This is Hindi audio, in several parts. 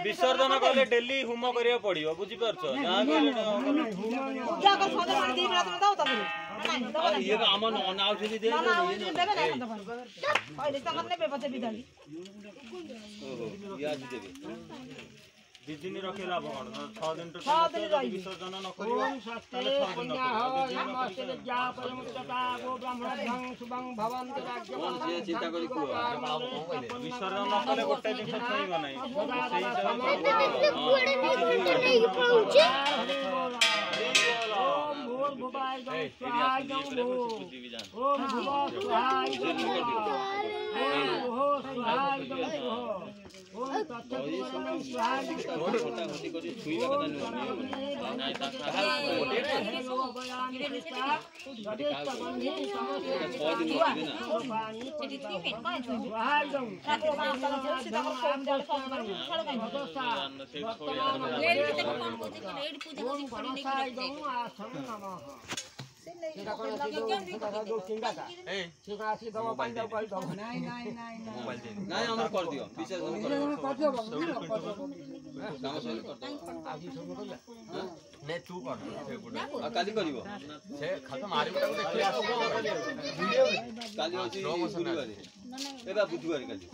विसर्जन कले डेली होम करिया पड़ियो बुझी परछ ये हम अनाउथि दे दिन रखेला भगवान 6 दिन तो विसर्जन न करियो ताले 6 दिन नमस्ते विद्या परमतता गो ब्राह्मणं शुभं भवन्तु राज्यं चिंता करी को विसर्जन न कले गोटे दिन छइबो नै सेही ओम भूर भुवाय गं स्वाहाय गं ओम भुवा स्वाहाय गं ओम स्वाहाय गं ओम तत्सत् स्वाहाय छोटा होती को छुईबा कथा नहीं नहीं तू कर काली करिवो से खत्म मारी को देखि आसो काली होची गुरुवार एबा बुधवार काली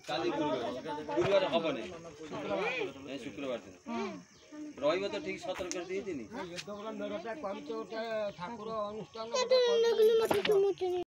काली गुरुवार हबो नै शुक्रवार दिन रहिबो तो ठीक सतर्क कर दिदिनी ठाकुर अनुष्ठान